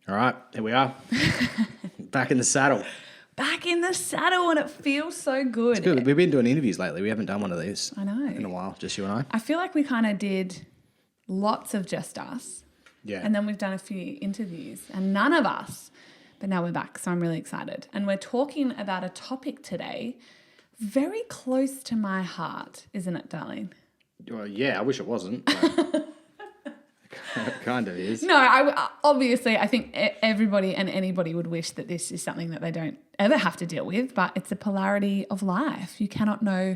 All right, here we are. Back in the saddle. Back in the saddle, and it feels so good. It's good. We've been doing interviews lately. We haven't done one of these I know. in a while, just you and I. I feel like we kind of did lots of just us. Yeah. And then we've done a few interviews and none of us. But now we're back, so I'm really excited. And we're talking about a topic today very close to my heart, isn't it, darling? Well, yeah, I wish it wasn't. But it kind of is. No, obviously I think everybody and anybody would wish that this is something that they don't ever have to deal with, but it's a polarity of life. You cannot know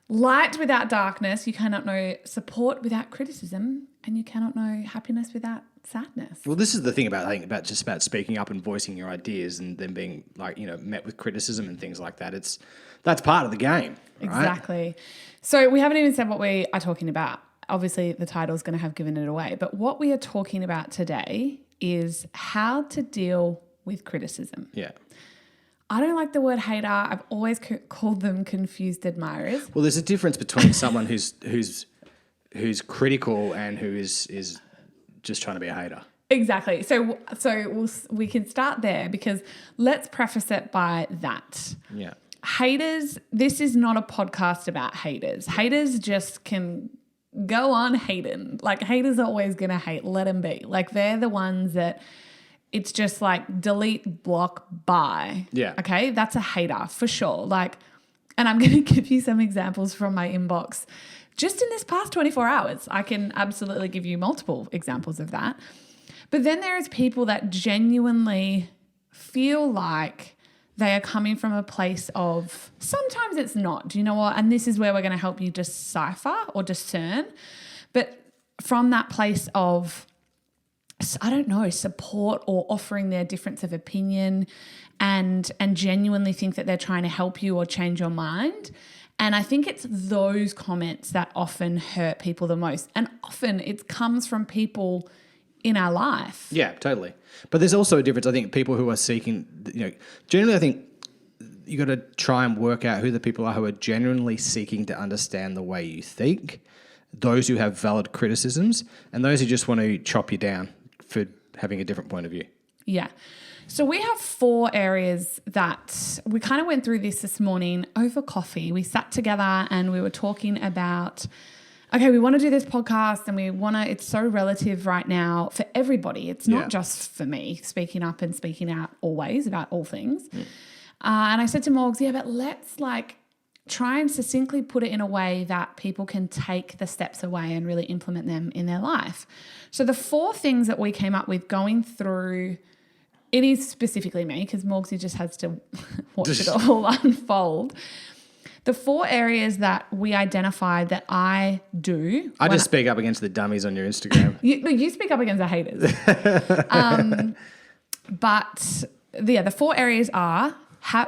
light without darkness. You cannot know support without criticism, and you cannot know happiness without sadness. Well, this is the thing about speaking up and voicing your ideas and then being met with criticism and things like that. That's part of the game, right? Exactly. So we haven't even said what we are talking about. Obviously, the title is going to have given it away. But what we are talking about today is how to deal with criticism. Yeah. I don't like the word hater. I've always called them confused admirers. Well, there's a difference between someone who's critical and who is just trying to be a hater. Exactly. So we can start there, because let's preface it by that. Yeah. Haters, this is not a podcast about haters. Haters just can go on hating. Like, haters are always going to hate. Let them be. Like, they're the ones that it's just like delete, block, buy. Yeah. Okay? That's a hater for sure. Like, and I'm going to give you some examples from my inbox just in this past 24 hours. I can absolutely give you multiple examples of that. But then there is people that genuinely feel like they are coming from a place of, sometimes it's not, do you know what? And this is where we're going to help you decipher or discern. But from that place of, I don't know, support or offering their difference of opinion and genuinely think that they're trying to help you or change your mind. And I think it's those comments that often hurt people the most. And often it comes from people in our life. Yeah, totally. But there's also a difference. I think people who are seeking, generally I think you got to try and work out who the people are who are genuinely seeking to understand the way you think, those who have valid criticisms, and those who just want to chop you down for having a different point of view. Yeah. So we have 4 areas that we kind of went through this morning over coffee. We sat together and we were talking about, okay, we want to do this podcast and it's so relative right now for everybody. It's not just for me speaking up and speaking out always about all things. And I said to Morgs, but let's try and succinctly put it in a way that people can take the steps away and really implement them in their life. So the 4 things that we came up with going through, it is specifically me because Morgsy just has to watch it all unfold. The 4 areas that we identified that I do. I just speak up against the dummies on your Instagram. You speak up against the haters. But the 4 areas are,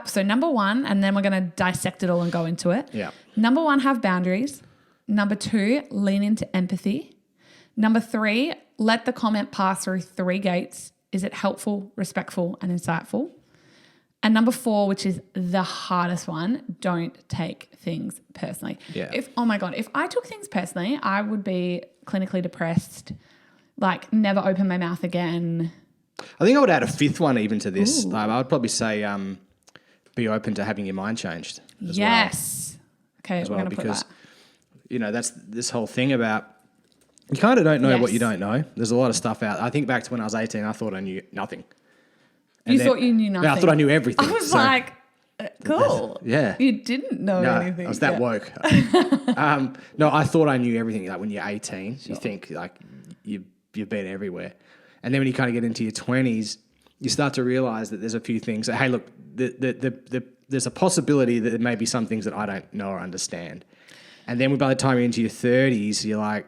so number 1, and then we're going to dissect it all and go into it. Yeah. Number 1, have boundaries. Number 2, lean into empathy. Number 3, let the comment pass through 3 gates. Is it helpful, respectful, and insightful? And number 4, which is the hardest one, don't take things personally. Yeah. If I took things personally, I would be clinically depressed, never open my mouth again. I think I would add a 5th one even to this. I would probably say be open to having your mind changed as well. Yes. Okay, we're going to put that. Because, that's this whole thing about you kind of don't know what you don't know. There's a lot of stuff out. I think back to when I was 18, I thought I knew nothing. And thought you knew nothing? I thought I knew everything. I was cool. Yeah. You didn't know anything. I was that woke. No, I thought I knew everything. Like when you're 18, you think you've been everywhere. And then when you kind of get into your 20s, you start to realize that there's a few things that, hey, look, there's a possibility that there may be some things that I don't know or understand. And then by the time you're into your 30s, you're like,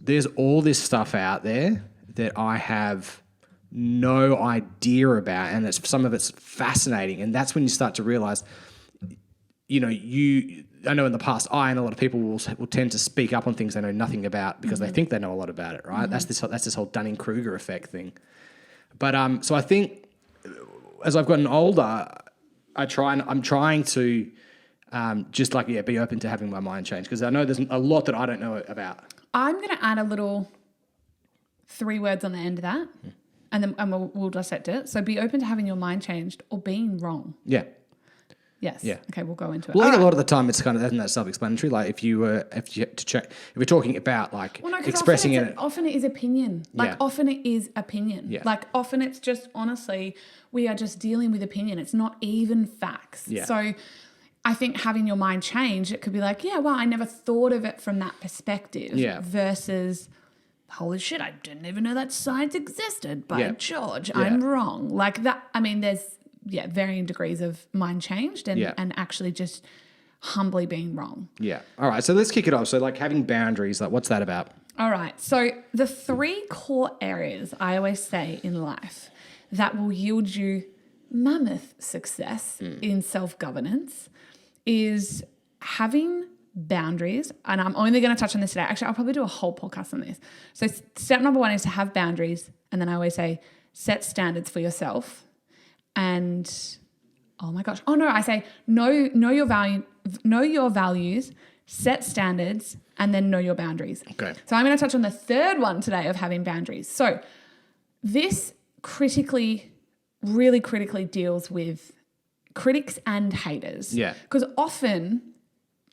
there's all this stuff out there that I have no idea about, and some of it's fascinating. And that's when you start to realize, I know in the past, I and a lot of people will tend to speak up on things they know nothing about because they think they know a lot about it, right? Mm-hmm. That's this whole Dunning Kruger effect thing. But so I think as I've gotten older, I'm trying to be open to having my mind change, because I know there's a lot that I don't know about. I'm going to add a little 3 words on the end of that. and we'll dissect it. So be open to having your mind changed or being wrong. Yeah. Yes. Yeah. Okay, we'll go into it. Well, I think a lot of the time it's kind of, isn't that self-explanatory? Like if you had to check, if we're talking about like expressing it. Often it is opinion. Like Yeah. often it is opinion. Yeah. Like often it's just, honestly, we are just dealing with opinion. It's not even facts. Yeah. So I think having your mind change, it could be like, yeah, well, I never thought of it from that perspective. Yeah. Versus, holy shit, I didn't even know that science existed. By Yeah. George, Yeah. I'm wrong. Like that. I mean, there's varying degrees of mind changed and actually just humbly being wrong. Yeah. All right. So let's kick it off. So like having boundaries, like what's that about? All right. So the 3 core areas I always say in life that will yield you mammoth success in self-governance is having boundaries. And I'm only going to touch on this today. Actually, I'll probably do a whole podcast on this. So step number 1 is to have boundaries. And then I always say, set standards for yourself. And I say know your values, set standards, and then know your boundaries. Okay. So I'm going to touch on the 3rd one today of having boundaries. So this really critically deals with critics and haters. Yeah. Because often,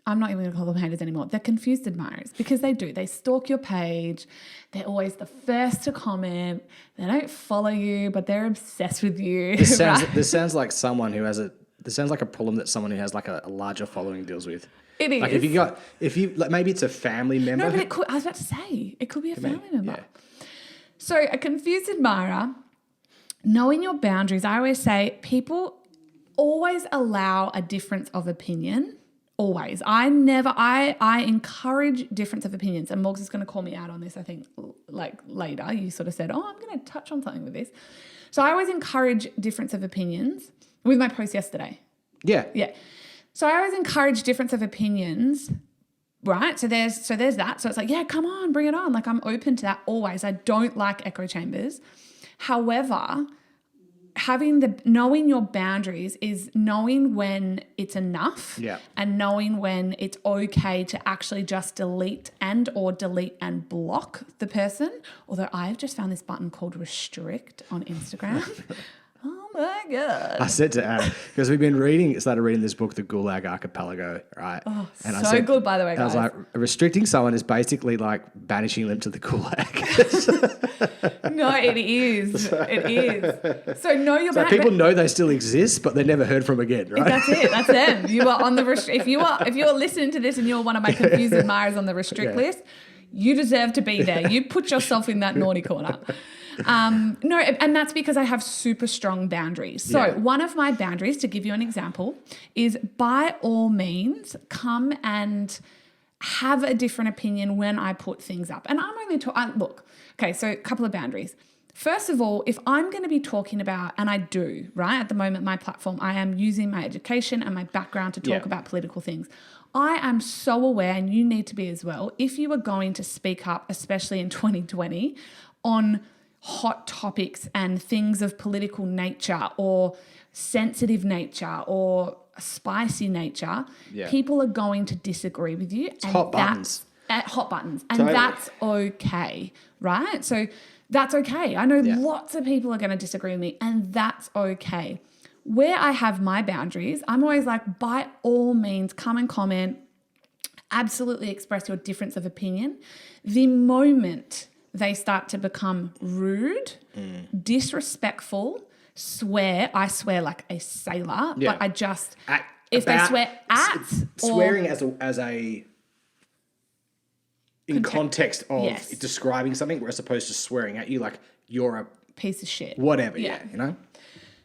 I'm not even going to call them haters anymore. They're confused admirers because they do. They stalk your page. They're always the first to comment. They don't follow you, but they're obsessed with you. This sounds, right? this sounds like someone who has this sounds like a problem that someone who has like a larger following deals with. It is. Like maybe it's a family member. No, but I was about to say, it could be a family member. Yeah. So a confused admirer, knowing your boundaries, I always say people always allow a difference of opinion. Always. I encourage difference of opinions. And Morgs is going to call me out on this, I think, like later. You sort of said, I'm going to touch on something with this. So I always encourage difference of opinions with my post yesterday. Yeah. Yeah. So I always encourage difference of opinions, right? So there's that. So it's like, yeah, come on, bring it on. Like I'm open to that always. I don't like echo chambers. However, knowing your boundaries is knowing when it's enough and knowing when it's okay to actually just delete and block the person. Although I've just found this button called restrict on Instagram. Oh my God. I said to Aaron, because started reading this book, The Gulag Archipelago, right? Oh, and so I said, good, by the way, guys. I was like, restricting someone is basically like banishing them to the Gulag. No, it is. It is. So know your boundaries. People know they still exist, but they're never heard from again, right? That's it. That's them. You are on the if you're listening to this and you're one of my confused admirers on the restrict list, you deserve to be there. You put yourself in that naughty corner. No, and that's because I have super strong boundaries. So one of my boundaries, to give you an example, is by all means come and have a different opinion when I put things up. And I'm only look, okay, so a couple of boundaries. First of all, if I'm going to be talking about, and I do, right, at the moment, my platform, I am using my education and my background to talk about political things. I am so aware, and you need to be as well, if you are going to speak up, especially in 2020, on hot topics and things of political nature or sensitive nature or spicy nature, people are going to disagree with you. It's hot buttons. Hot buttons. And that's okay, right? So that's okay. I know lots of people are going to disagree with me, and that's okay. Where I have my boundaries, I'm always like, by all means, come and comment, absolutely express your difference of opinion. The moment they start to become rude, disrespectful, I swear like a sailor, but I just, if they swear at swearing as a in context of describing something, as opposed to swearing at you like you're a piece of shit, whatever, you know.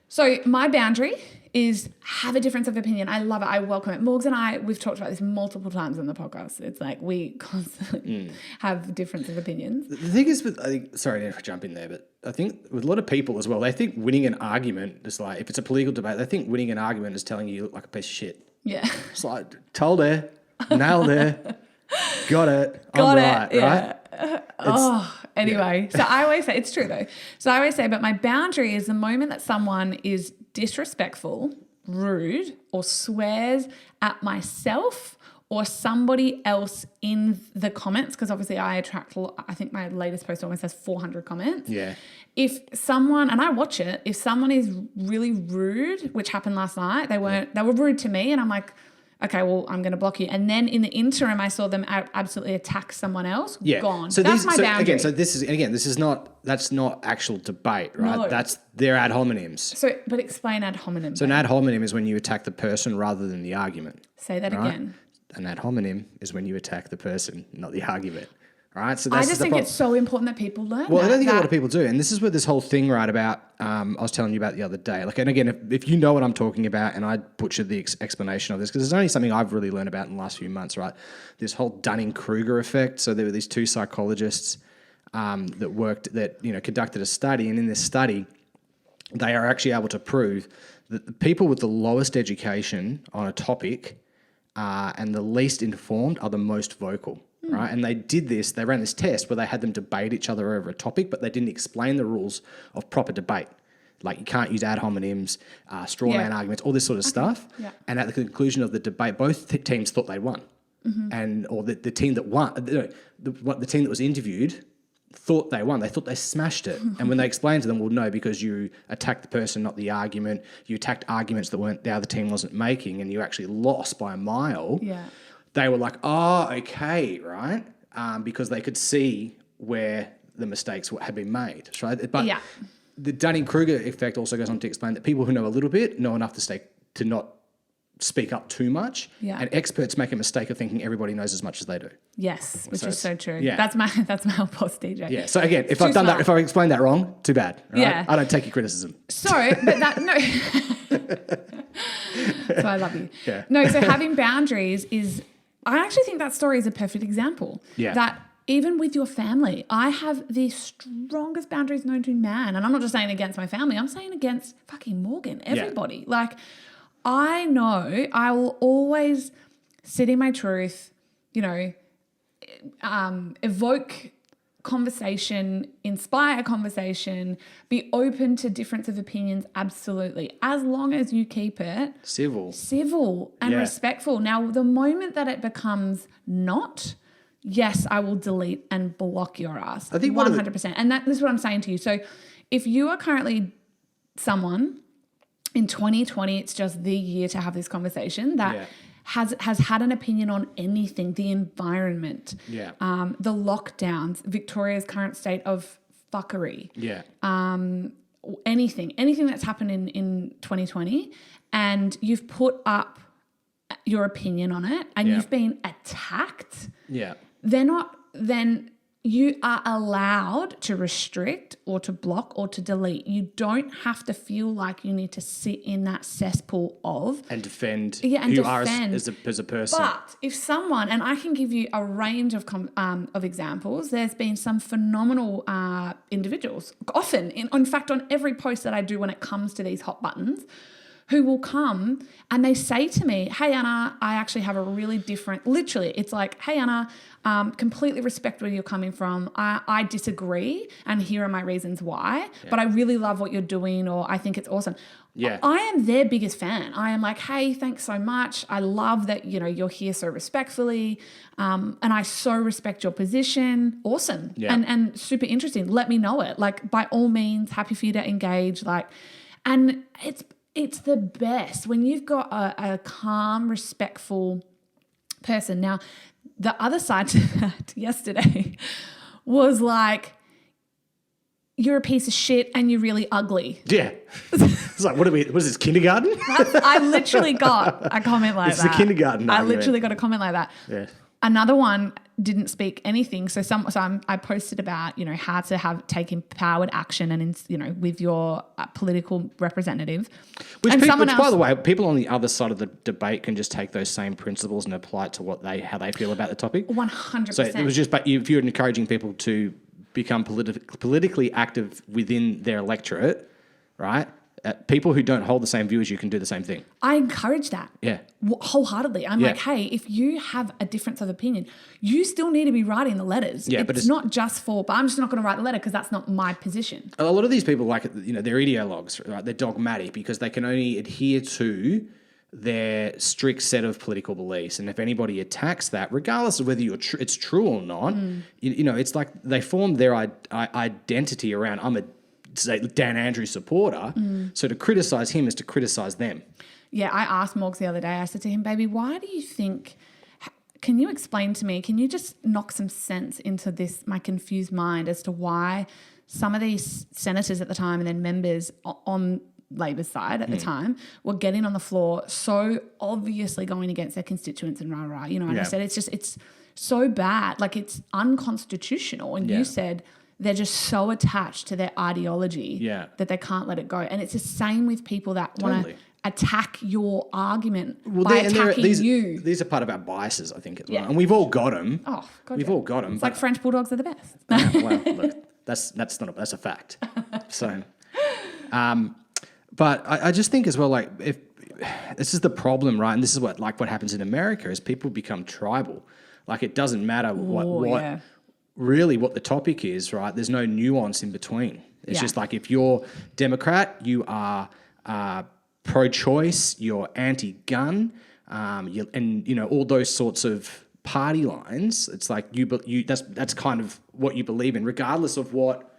So my boundary is have a difference of opinion. I love it. I welcome it. Morgs and we've talked about this multiple times on the podcast. It's like we constantly have difference of opinions. The thing is sorry to jump in there, but I think with a lot of people as well, they think winning an argument is like, if it's a political debate, they think winning an argument is telling you you look like a piece of shit. Yeah. It's like, told her, nailed her, got it, I'm right, right? Anyway, so I always say, it's true though. So I always say, but my boundary is the moment that someone is disrespectful, rude, or swears at myself or somebody else in the comments, because obviously I think my latest post almost has 400 comments. Yeah. If someone, and I watch it, if someone is really rude, which happened last night, they were rude to me, and I'm like, okay, well, I'm going to block you. And then in the interim, I saw them absolutely attack someone else. Yeah. Gone. So that's my boundary. That's not actual debate, right? No. They're ad hominems. So, but explain ad hominem. So an ad hominem is when you attack the person rather than the argument. Say that again. An ad hominem is when you attack the person, not the argument. All right, so I just think it's so important that people learn. Well, I don't think a lot of people do, and this is where this whole thing, right, about I was telling you about the other day. Like, and again, if you know what I'm talking about, and I butchered the explanation of this because it's only something I've really learned about in the last few months, right? This whole Dunning Kruger effect. So there were these two psychologists that conducted a study, and in this study, they are actually able to prove that the people with the lowest education on a topic and the least informed are the most vocal. Right, and they ran this test where they had them debate each other over a topic, but they didn't explain the rules of proper debate. Like you can't use ad hominems, straw man arguments, all this sort of stuff. Yeah. And at the conclusion of the debate, both teams thought they won. Or the team that won, the team that was interviewed thought they won. They thought they smashed it. And when they explained to them, well, no, because you attacked the person, not the argument. You attacked arguments that the other team wasn't making, and you actually lost by a mile. Yeah. They were like, oh, okay, right? Because they could see where the mistakes had been made, right? But the Dunning-Kruger effect also goes on to explain that people who know a little bit know enough to not speak up too much. Yeah. And experts make a mistake of thinking everybody knows as much as they do. Yes, which is so true. Yeah. That's my whole post, DJ. Yeah. So again, if I've done that, if I explained that wrong, too bad. Right? Yeah. I don't take your criticism. So, but that no. So I love you. Yeah. No. So having boundaries is. I actually think that story is a perfect example. Yeah. That even with your family, I have the strongest boundaries known to man. And I'm not just saying against my family. I'm saying against fucking Morgan, everybody. Yeah. Like, I know I will always sit in my truth, evoke conversation, inspire conversation, be open to difference of opinions, absolutely, as long as you keep it civil and respectful. Now, the moment that it becomes not, yes, I will delete and block your ass. I think 100%. And this is what I'm saying to you. So if you are currently someone in 2020, it's just the year to have this conversation that has had an opinion on anything, the environment, the lockdowns, Victoria's current state of fuckery, anything that's happened in 2020, and you've put up your opinion on it and you've been attacked, then you are allowed to restrict or to block or to delete. You don't have to feel like you need to sit in that cesspool of... And defend who you are as a person. But if someone, and I can give you a range of examples, there's been some phenomenal individuals, often, in fact, on every post that I do when it comes to these hot buttons, who will come and they say to me, hey, Anna, I actually have a really different, literally, it's like, hey, Anna, completely respect where you're coming from. I disagree and here are my reasons why, but I really love what you're doing, or I think it's awesome. Yeah. I am their biggest fan. I am like, hey, thanks so much. I love that, you're here so respectfully. And I so respect your position. Awesome. Yeah. And super interesting. Let me know it. Like, by all means, happy for you to engage. And it's the best when you've got a calm, respectful person. Now, the other side to that yesterday was like, you're a piece of shit and you're really ugly. Yeah. It's like, what is this, kindergarten? I literally got a comment like that. It's the kindergarten argument. I literally got a comment like that. Yeah. Another one didn't speak anything. So I posted about, how to take empowered action and, with your political representative. Which, by the way, people on the other side of the debate can just take those same principles and apply it to how they feel about the topic. 100%. So it was just, but if you're encouraging people to become politically active within their electorate, right? People who don't hold the same view as you can do the same thing. I encourage that. Yeah. Wholeheartedly. I'm like, hey, if you have a difference of opinion, you still need to be writing the letters. Yeah, it's not just but I'm just not going to write the letter because that's not my position. A lot of these people, they're ideologues, right? They're dogmatic because they can only adhere to their strict set of political beliefs. And if anybody attacks that, regardless of whether it's true or not, it's like they form their identity around, I'm a, say, Dan Andrews supporter. So to criticize him is to criticize them. Yeah, I asked Morgs the other day, I said to him, baby, why do you think, can you explain to me, can you just knock some sense into this, my confused mind, as to why some of these senators at the time and then members on Labor's side at the time were getting on the floor so obviously going against their constituents and rah-rah, and I said, it's so bad, like it's unconstitutional. And you said they're just so attached to their ideology that they can't let it go. And it's the same with people that want to attack your argument by attacking you. These are part of our biases, I think, as well. And we've all got them. Oh, God, we've all got them. It's like French bulldogs are the best. Well, look, that's a fact. So, but I just think as well, like, if this is the problem, right? And this is what happens in America is people become tribal. Like, it doesn't matter really what the topic is, right? There's no nuance in between. It's just like, if you're Democrat, you are pro-choice, you're anti-gun, and all those sorts of party lines. It's like that's kind of what you believe in, regardless of what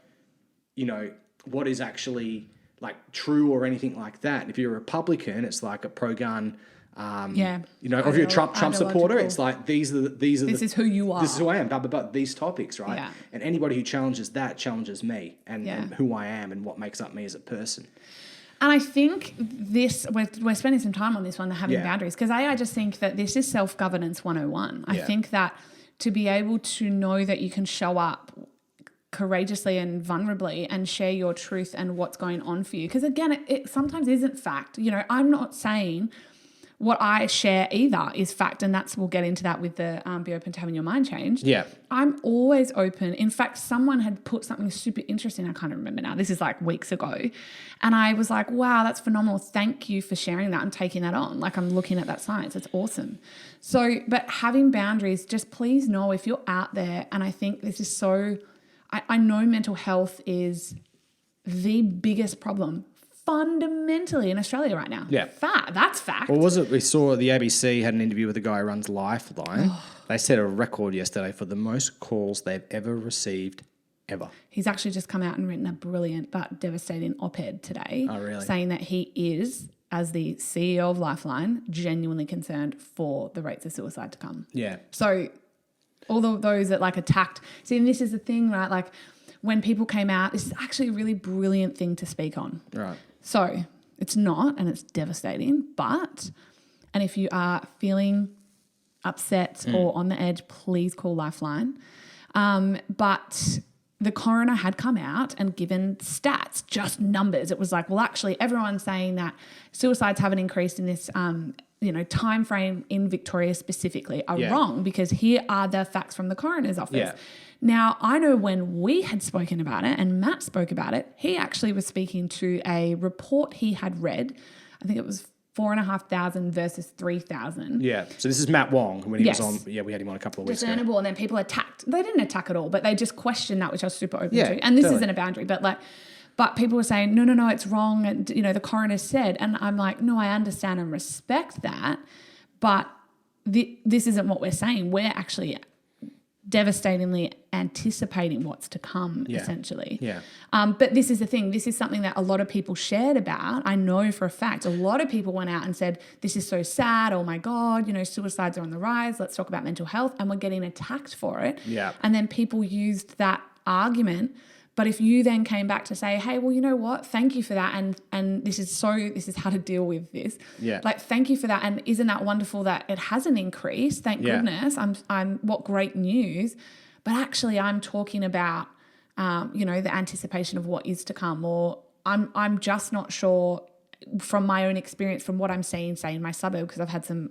is actually like true or anything like that. If you're a Republican, it's like a pro-gun. If you're a Trump supporter, it's like this is who you are. This is who I am. But these topics, right? Yeah. And anybody who challenges that challenges me and who I am and what makes up me as a person. And I think we're spending some time on this one, the having boundaries, because I just think that this is self-governance 101. I think that to be able to know that you can show up courageously and vulnerably and share your truth and what's going on for you, because again, it sometimes isn't fact. I'm not saying what I share either is fact, and we'll get into that with the be open to having your mind changed. Yeah. I'm always open. In fact, someone had put something super interesting, I can't remember now, this is like weeks ago, and I was like, wow, that's phenomenal. Thank you for sharing that. I'm taking that on. Like, I'm looking at that science. It's awesome. So, but having boundaries, just please know if you're out there, and I think this is so, I know mental health is the biggest problem fundamentally in Australia right now. Yeah. That's fact. Well, was it, we saw the ABC had an interview with a guy who runs Lifeline. They set a record yesterday for the most calls they've ever received ever. He's actually just come out and written a brilliant but devastating op-ed today. Oh, really? Saying that he is, as the CEO of Lifeline, genuinely concerned for the rates of suicide to come. Yeah. So all those that like attacked, see, and this is the thing, right? Like, when people came out, this is actually a really brilliant thing to speak on. Right. So it's not, and it's devastating, and if you are feeling upset or on the edge, please call Lifeline. But the coroner had come out and given stats, just numbers. It was like, well, actually everyone's saying that suicides haven't increased in this time frame in Victoria specifically are wrong, because here are the facts from the coroner's office. Yeah. Now, I know when we had spoken about it and Matt spoke about it, he actually was speaking to a report he had read. I think it was 4,500 versus 3,000. Yeah. So this is Matt Wong when he was on. Yeah, we had him on a couple of weeks ago. Discernible, and then people attacked. They didn't attack at all, but they just questioned that, which I was super open to. And this isn't a boundary, but people were saying, no, it's wrong. And, the coroner said, and I'm like, no, I understand and respect that, but this isn't what we're saying. We're actually devastatingly anticipating what's to come, essentially. Yeah. But this is the thing. This is something that a lot of people shared about. I know for a fact a lot of people went out and said, this is so sad. Oh, my God, suicides are on the rise. Let's talk about mental health. And we're getting attacked for it. Yeah. And then people used that argument. But if you then came back to say, hey, well, you know what? Thank you for that. And this is how to deal with this. Yeah. Like, thank you for that. And isn't that wonderful that it hasn't increased? Thank goodness. What great news. But actually I'm talking about, the anticipation of what is to come, or I'm just not sure from my own experience, from what I'm seeing, say in my suburb, because I've had some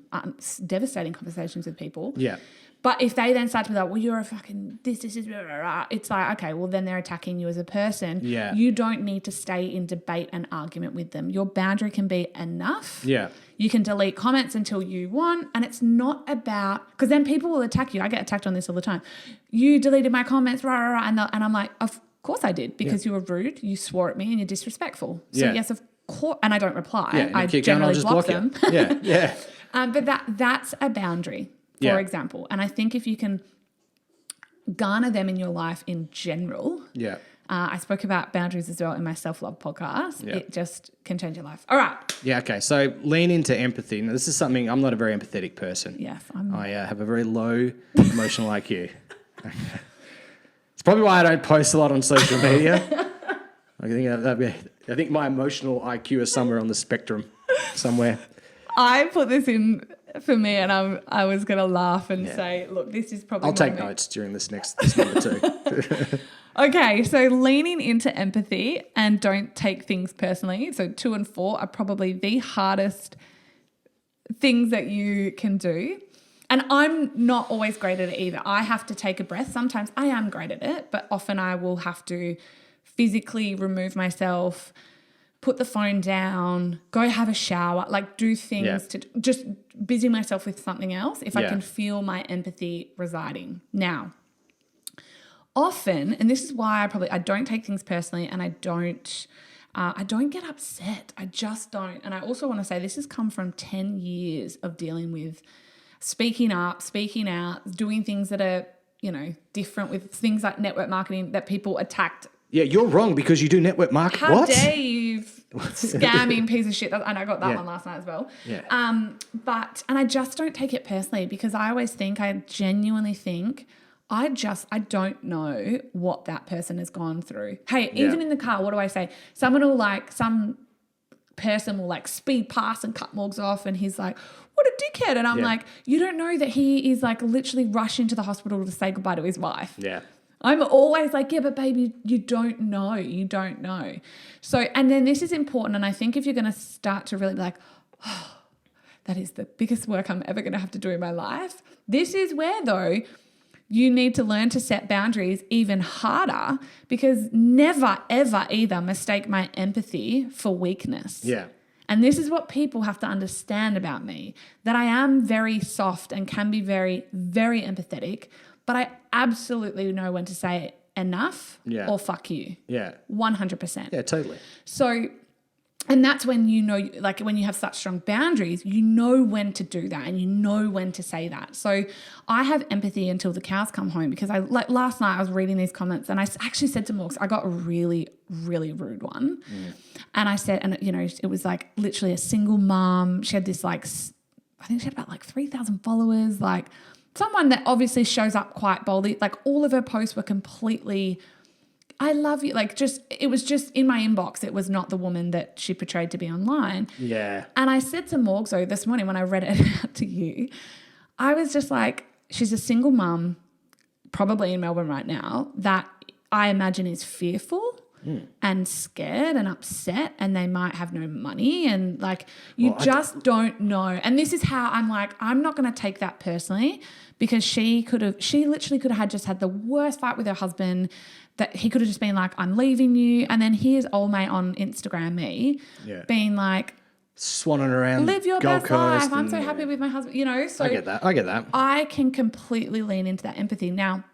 devastating conversations with people. Yeah. But if they then start to be like, well, you're a fucking this is blah, blah, blah, it's like, okay, well, then they're attacking you as a person. Yeah. You don't need to stay in debate and argument with them. Your boundary can be enough. Yeah. You can delete comments until you want. And it's not about, because then people will attack you. I get attacked on this all the time. You deleted my comments, rah, rah, rah, and I'm like, of course I did, because you were rude, you swore at me, and you're disrespectful. So yes, of and I don't reply. Yeah, and I you keep going, I'll generally just block block you. them. Yeah, yeah. But that's a boundary, for example. And I think if you can garner them in your life in general. Yeah. I spoke about boundaries as well in my self-love podcast. Yeah. It just can change your life. All right. Yeah, okay. So lean into empathy. Now, this is something, I'm not a very empathetic person. Yes. I have a very low emotional IQ. It's probably why I don't post a lot on social media. I think my emotional IQ is somewhere on the spectrum, somewhere. I put this in for me, and I was going to laugh and say, look, this is probably. I'll take notes during this number 2. Okay, so leaning into empathy and don't take things personally. So 2 and 4 are probably the hardest things that you can do. And I'm not always great at it either. I have to take a breath. Sometimes I am great at it, but often I will have to physically remove myself, put the phone down, go have a shower, like do things to just busy myself with something else if I can feel my empathy residing. Now, often, and this is why I don't take things personally, and I don't get upset. I just don't. And I also want to say this has come from 10 years of dealing with speaking up, speaking out, doing things that are, different with things like network marketing that people attacked. Yeah, you're wrong because you do network marketing. How dare you, scamming piece of shit. And I got that one last night as well. Yeah. And I just don't take it personally because I genuinely think, I don't know what that person has gone through. Hey, even in the car, what do I say? Some person will speed past and cut Morgs off, and he's like, what a dickhead. And I'm like, you don't know that he is literally rushing to the hospital to say goodbye to his wife. Yeah. I'm always like, yeah, but baby, you don't know. You don't know. So, and then this is important. And I think if you're going to start to really be like, oh, that is the biggest work I'm ever going to have to do in my life. This is where, though, you need to learn to set boundaries even harder, because never, ever either mistake my empathy for weakness. Yeah. And this is what people have to understand about me, that I am very soft and can be very, very empathetic, but I absolutely know when to say enough or fuck you. Yeah. 100%. Yeah, totally. So, and that's when when you have such strong boundaries, you know when to do that and you know when to say that. So I have empathy until the cows come home, because last night I was reading these comments and I actually said to Morgs, I got a really, really rude one. And I said, and it was literally a single mom. She had this I think she had about 3,000 followers, someone that obviously shows up quite boldly. All of her posts were completely, I love you. It was just in my inbox. It was not the woman that she portrayed to be online. Yeah. And I said to Morgzo this morning when I read it out to you, I was just like, she's a single mum, probably in Melbourne right now, that I imagine is fearful and scared and upset, and they might have no money, and don't know. And this is how I'm I'm not going to take that personally, because she literally could have just had the worst fight with her husband, that he could have just been like, I'm leaving you. And then here's old mate on Instagram being like, swanning around, live your Gold best Coast life. I'm so happy with my husband, So I get that. I can completely lean into that empathy. Now,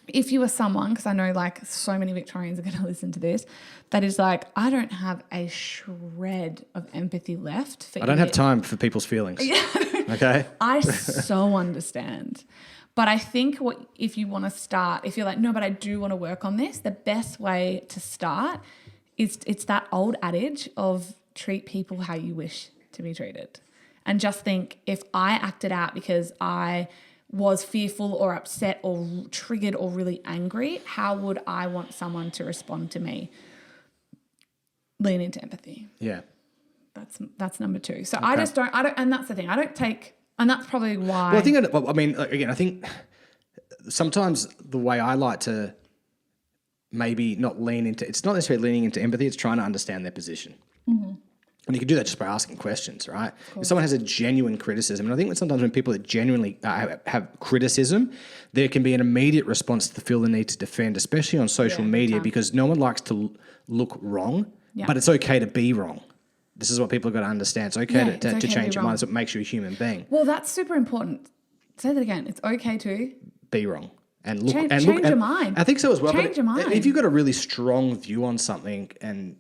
if you are someone, because I know so many Victorians are going to listen to this, that is I don't have a shred of empathy left for I don't have time for people's feelings. Okay. I so understand. But I think if you want to start, if you're no, but I do want to work on this, the best way to start is it's that old adage of treat people how you wish to be treated. And just think, if I acted out because I was fearful or upset or triggered or really angry, how would I want someone to respond to me? Lean into empathy. Yeah. That's number 2. So okay. I don't, and that's the thing. I don't take, and that's probably why. Well, I think sometimes the way I like to maybe not lean into, it's not necessarily leaning into empathy, it's trying to understand their position. Mm-hmm. And you can do that just by asking questions, right? If someone has a genuine criticism, and I think sometimes when people that genuinely have criticism, there can be an immediate response to feel the need to defend, especially on social media, because no one likes to look wrong, but it's okay to be wrong. This is what people have got to understand. It's okay to change your mind. It's what makes you a human being. Well, that's super important. Say that again. It's okay to be wrong. And change your mind. I think so as well. Change your mind. If you've got a really strong view on something, and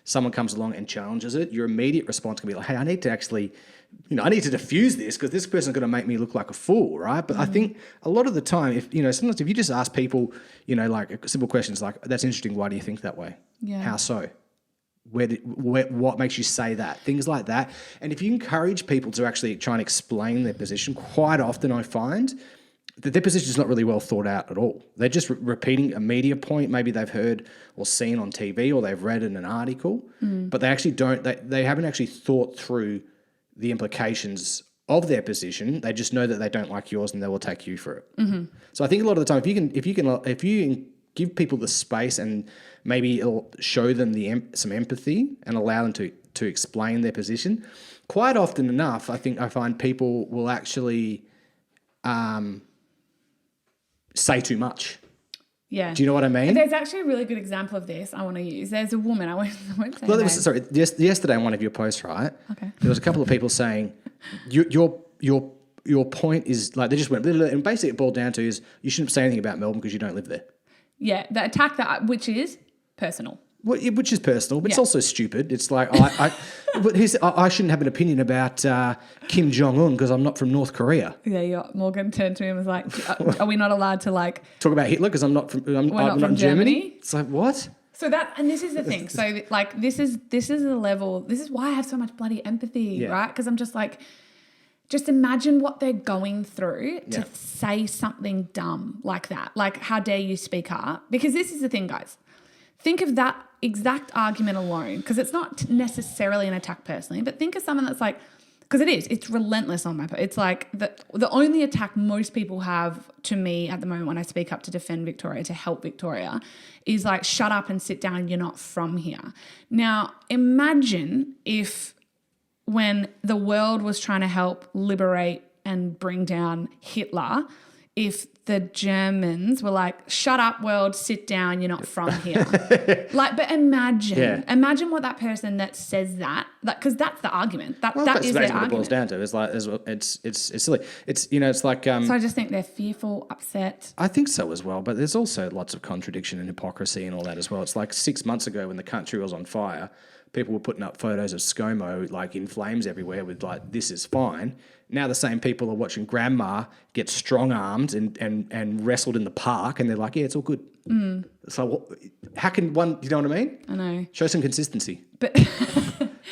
someone comes along and challenges it, your immediate response can be like, hey, I need to actually, I need to diffuse this because this person's going to make me look like a fool, right? But I think a lot of the time, sometimes if you just ask people, like simple questions like, that's interesting, why do you think that way? Yeah. How so? What makes you say that? Things like that. And if you encourage people to actually try and explain their position, quite often I find that their position is not really well thought out at all. They're just repeating a media point maybe they've heard or seen on TV or they've read in an article, but they actually they haven't actually thought through the implications of their position. They just know that they don't like yours and they will take you for it. Mm-hmm. So I think a lot of the time, if you can give people the space and maybe it'll show them some empathy and allow them to explain their position, quite often enough, I find people will actually say too much. Yeah. Do you know what I mean? There's actually a really good example of this I want to use. There's a woman, I won't say her name. Yesterday on one of your posts, right? Okay. There was a couple of people saying, your point is, like, they just went, blah, blah, blah, and basically it boiled down to is you shouldn't say anything about Melbourne because you don't live there. Yeah, the attack which is personal. Which is personal, but it's also stupid. It's like, I shouldn't have an opinion about Kim Jong-un because I'm not from North Korea. Yeah, Morgan turned to him and was like, are we not allowed to like... Talk about Hitler because I'm not from Germany? It's like, what? So and this is the thing. So like, this is the level, this is why I have so much bloody empathy, right? Because I'm just like, just imagine what they're going through to say something dumb like that. Like, how dare you speak up? Because this is the thing, guys. Think of that exact argument alone, because it's not necessarily an attack personally, but think of someone that's like, because it's relentless on my part. It's like the only attack most people have to me at the moment when I speak up to defend Victoria, to help Victoria, is like, shut up and sit down, you're not from here. Now, imagine if when the world was trying to help liberate and bring down Hitler, if the Germans were like, shut up, world, sit down, you're not from here. But imagine what that person that says that, because that's the argument. That is their argument. That's what it boils down to. It's like, it's silly. It's like. So I just think they're fearful, upset. I think so as well, but there's also lots of contradiction and hypocrisy and all that as well. It's like 6 months ago when the country was on fire, people were putting up photos of ScoMo like in flames everywhere with like, this is fine. Now the same people are watching grandma get strong-armed and wrestled in the park and they're like, yeah, it's all good. So how can one, you know what I mean? I know. Show some consistency. But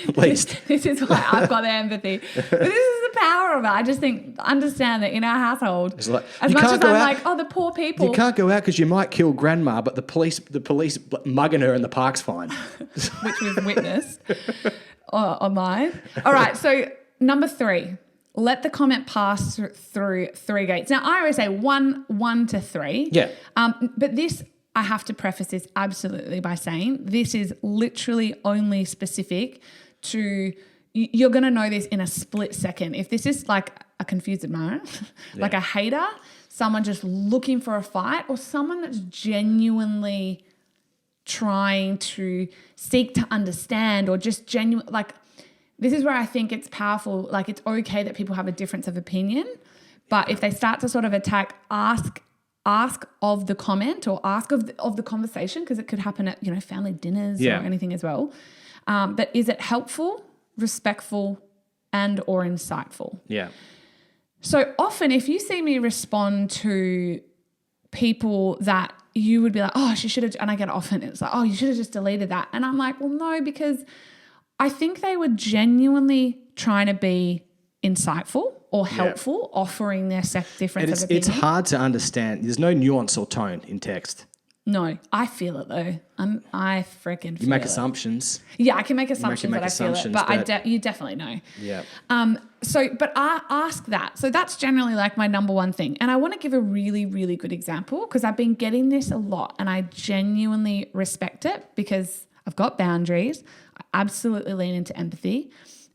at least. This is why I've got the empathy. But this is the power of it. I just understand that in our household, like, as much as I'm like, oh, the poor people. You can't go out because you might kill grandma, but the police mugging her in the park's fine. Which we've witnessed online. All right, so number 3. Let the comment pass through 3 gates. Now, I always say 1 to 3. Yeah. But this, I have to preface this absolutely by saying this is literally only specific to, you're going to know this in a split second. If this is like a confused admirer, like a hater, someone just looking for a fight, or someone that's genuinely trying to seek to understand, or just genuine, like, this is where I think it's powerful. Like, it's okay that people have a difference of opinion, but if they start to sort of attack, ask of the comment, or ask of the conversation, because it could happen at, family dinners or anything as well. But is it helpful, respectful, and or insightful? Yeah. So often if you see me respond to people that you would be like, oh, she should have, and I get often, it's like, oh, you should have just deleted that. And I'm like, well, no, because I think they were genuinely trying to be insightful or helpful, offering their difference of opinion. It's hard to understand. There's no nuance or tone in text. No, I feel it though. I freaking feel it. You make assumptions. Yeah, I can make assumptions that I feel it, but you definitely know. Yeah. But I ask that. So that's generally like my number one thing. And I want to give a really, really good example, because I've been getting this a lot and I genuinely respect it, because I've got boundaries. I absolutely lean into empathy,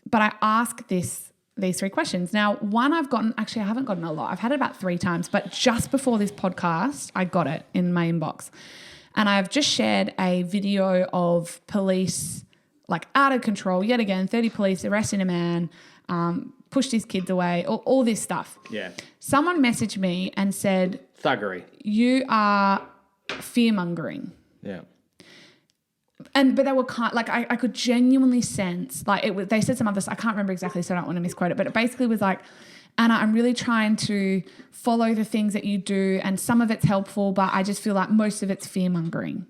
but I ask these 3 questions. Now, one I haven't gotten a lot. I've had it about 3 times, but just before this podcast, I got it in my inbox. And I've just shared a video of police, like, out of control, yet again, 30 police arresting a man, pushed his kids away, all this stuff. Yeah. Someone messaged me and said, thuggery. You are fear-mongering. Yeah. but they were like, I could genuinely sense, like they said some other, I can't remember exactly, so I don't want to misquote it, but it basically was like, Anna, I'm really trying to follow the things that you do, and some of it's helpful, but I just feel like most of it's fear-mongering.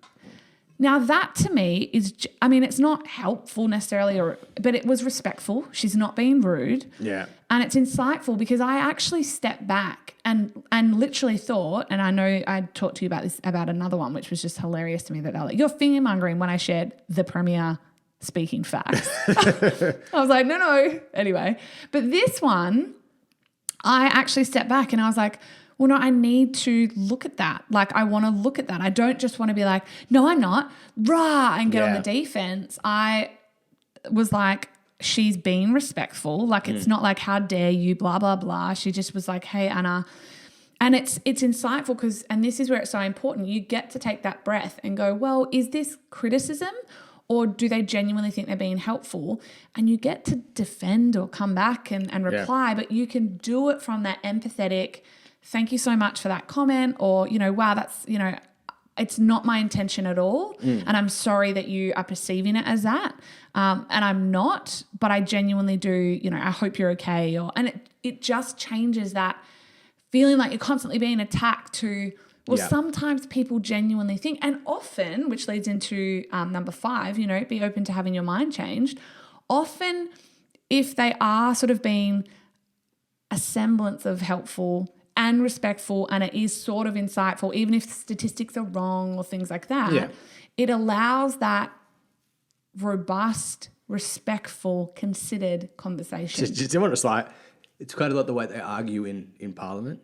Now that to me is, I mean, it's not helpful necessarily, but it was respectful. She's not being rude. Yeah. And it's insightful because I actually stepped back and literally thought, and I know I talked to you about this, about another one, which was just hilarious to me, that they're like, you're fear-mongering, when I shared the Premier speaking facts. I was like, no. Anyway, but this one, I actually stepped back and I was like, well, no, I need to look at that. Like, I want to look at that. I don't just want to be like, no, I'm not, rah, and get on the defense. I was like, she's being respectful. Like, it's not like, how dare you, blah, blah, blah. She just was like, hey, Anna. And it's insightful because, and this is where it's so important, you get to take that breath and go, well, is this criticism, or do they genuinely think they're being helpful? And you get to defend or come back and reply, but you can do it from that empathetic, thank you so much for that comment, or, wow, that's, it's not my intention at all. And I'm sorry that you are perceiving it as that. And I'm not, but I genuinely do, I hope you're okay. And it just changes that feeling like you're constantly being attacked to, well, sometimes people genuinely think, and often, which leads into number 5, be open to having your mind changed. Often, if they are sort of being a semblance of helpful and respectful, and it is sort of insightful, even if statistics are wrong or things like that, it allows that robust, respectful, considered conversation. Just like, it's kind of like the way they argue in Parliament.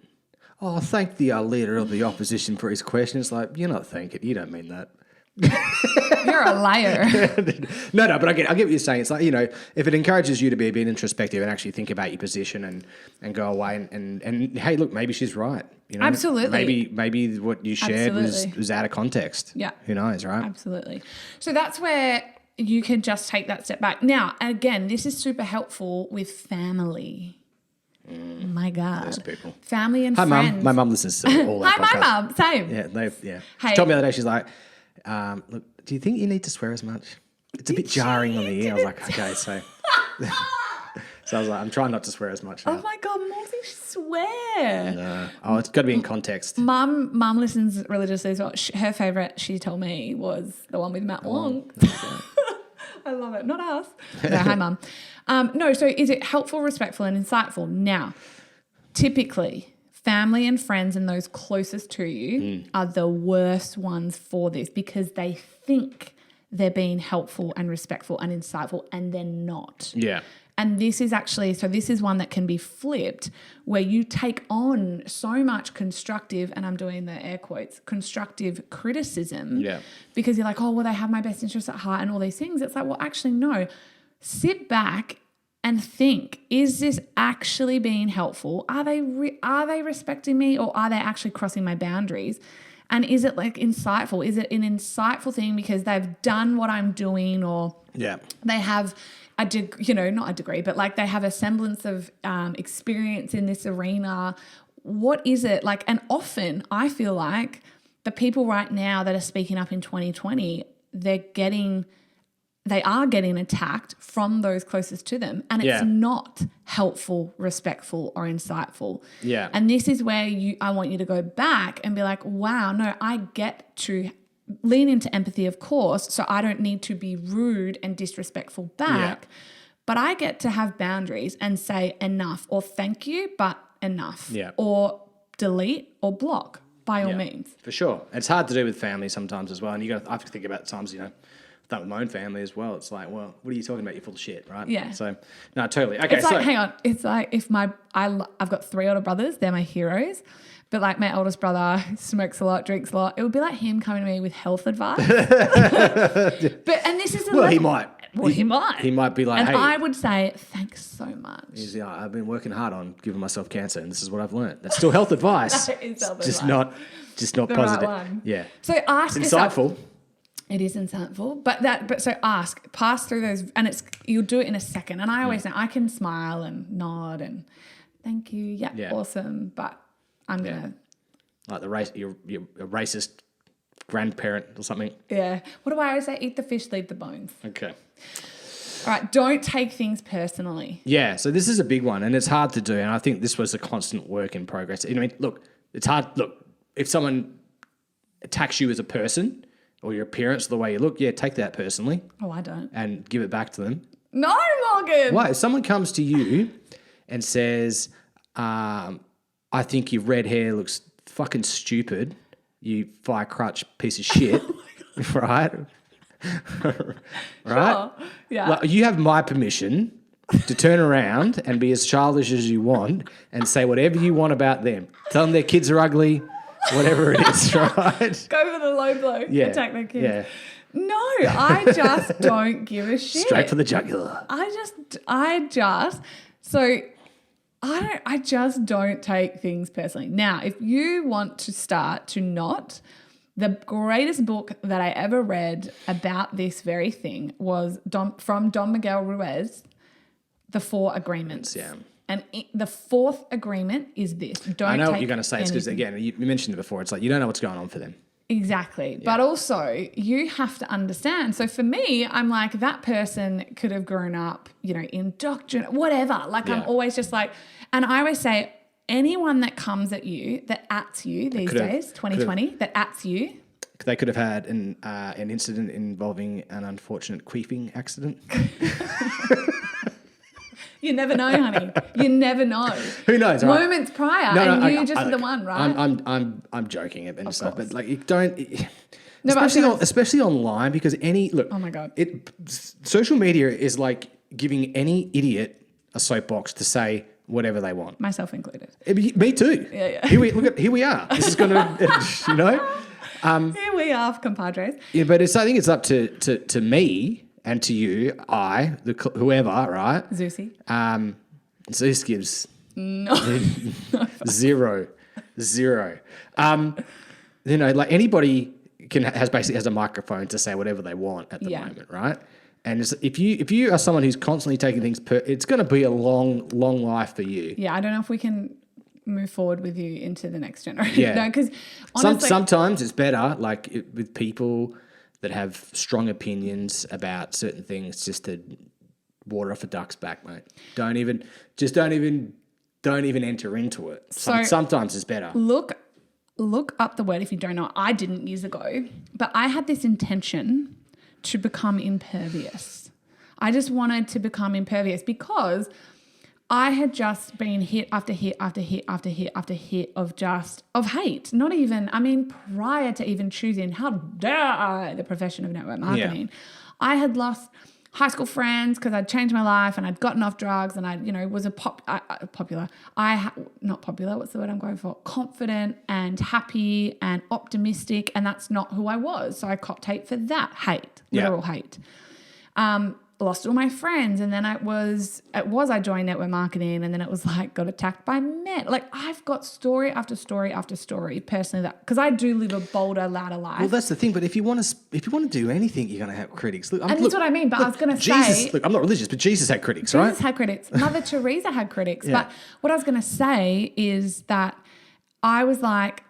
Oh, thank the leader of the opposition for his question. It's like, you're not thanking. You don't mean that. You're a liar. No, but I get what you're saying. It's like, if it encourages you to be a bit introspective and actually think about your position and go away and hey, look, maybe she's right. Absolutely. Maybe what you shared was out of context. Yeah. Who knows, right? Absolutely. So that's where you can just take that step back. Now, again, this is super helpful with family. My God. Those people. Family and friends. Hi, Mum. My mum listens to all that Hi, podcast. my mum. Same. Yeah. Hey. She told me the other day, she's like, look, do you think you need to swear as much? It's a bit jarring on the ear. I was like, okay, so. So I was like, I'm trying not to swear as much now. Oh my God, Mum thinks she swear. No. Oh, it's got to be in context. Mum listens religiously as well. Her favourite, she told me, was the one with Matt Wong. I love it. Not us. No, hi, Mum. No, so is it helpful, respectful, and insightful? Now, typically, family and friends and those closest to you are the worst ones for this because they think they're being helpful and respectful and insightful, and they're not. Yeah. And this is actually, so this is one that can be flipped where you take on so much constructive, and I'm doing the air quotes, constructive criticism. Yeah. Because you're like, oh, well, they have my best interests at heart and all these things. It's like, well, actually, no. Sit back and think, is this actually being helpful? Are they respecting me, or are they actually crossing my boundaries? And is it like insightful? Is it an insightful thing because they've done what I'm doing, or they have not a degree, but like they have a semblance of experience in this arena? What is it like? And often I feel like the people right now that are speaking up in 2020, they are getting attacked from those closest to them, and it's not helpful, respectful, or insightful. Yeah. And this is where I want you to go back and be like, wow, no, I get to lean into empathy, of course, so I don't need to be rude and disrespectful back, but I get to have boundaries and say enough, or thank you, but enough, or delete or block by all means. For sure. It's hard to do with family sometimes as well, and I have to think about times, that with my own family as well. It's like, well, what are you talking about? You're full of shit, right? Yeah. So, no, totally. Okay, it's like, hang on. It's like if I've got 3 older brothers, they're my heroes. But like my oldest brother smokes a lot, drinks a lot. It would be like him coming to me with health advice. And this is he might. Well, he might. He might be like, and hey. I would say, thanks so much. I've been working hard on giving myself cancer, and this is what I've learned. That's still health advice. That is health just advice. Just not The positive. right one. Yeah. So ask yourself. Insightful. It is insightful, but so ask, pass through those, and you'll do it in a second. And I always know I can smile and nod and thank you, yeah. Awesome. But I'm gonna like the race. You're a racist grandparent or something. Yeah. What do I always say? Eat the fish, leave the bones. Okay. All right. Don't take things personally. Yeah, so this is a big one, and it's hard to do, and I think this was a constant work in progress. I mean, look, it's hard. Look, if someone attacks you as a person or your appearance, the way you look, yeah, take that personally. Oh, I don't. And give it back to them. No, Morgan. Why? If someone comes to you and says, I think your red hair looks fucking stupid, you fire crutch piece of shit, right? Right? Sure. Yeah. Like, you have my permission to turn around and be as childish as you want and say whatever you want about them. Tell them their kids are ugly, whatever it is, right? Go for the low blow. Yeah. Attack their kids. Yeah. No, I just don't give a shit. Straight for the jugular. I just don't take things personally. Now, if you want to start to not, the greatest book that I ever read about this very thing was from Don Miguel Ruiz, The 4 Agreements. Yeah. And the 4th agreement is this. Don't I know take what you're going to say. It's because, anything. again, you mentioned it before. It's like you don't know what's going on for them. Exactly. Yeah. But also you have to understand. So for me, I'm like, that person could have grown up, indoctrinated, whatever. Like I'm always just like, and I always say, anyone that comes at you, that ats you these days, 2020, that ats you. They could have had an incident involving an unfortunate queefing accident. You never know, honey. You never know. Who knows? Right? Moments prior, and you just the one, right? I'm joking and stuff, but like you don't. No, especially online, because oh my God, social media is like giving any idiot a soapbox to say whatever they want, myself included. Me too. Yeah. Here we are. This is gonna, Here we are, compadres. Yeah, but I think it's up to me and to you, whoever, right? Zeusy. Zeus gives no zero. Like anybody has a microphone to say whatever they want at the moment, right? And if you are someone who's constantly taking things, it's going to be a long life for you. Yeah, I don't know if we can move forward with you into the next generation. Yeah, no, because sometimes it's better, with people that have strong opinions about certain things, just to water off a duck's back, mate. Don't even enter into it. Sometimes it's better. Look up the word if you don't know. I didn't years ago, but I had this intention to become impervious. I just wanted to become impervious because I had just been hit after hit after hit after hit after hit of hate. Not even, prior to even choosing, how dare I, the profession of network marketing. Yeah. I had lost high school friends because I'd changed my life and I'd gotten off drugs and I, was not popular. What's the word I'm going for? Confident and happy and optimistic, and that's not who I was. So I copped hate for that hate, literal hate. Lost all my friends, and then I joined network marketing, and then it was like got attacked by men. Like I've got story after story after story personally, that because I do live a bolder, louder life. Well, that's the thing. But if you want to do anything, you're going to have critics. That's what I mean. But I was going to say, I'm not religious, but Jesus had critics, right? Jesus had critics. Mother Teresa had critics. Yeah. But what I was going to say is that I was like,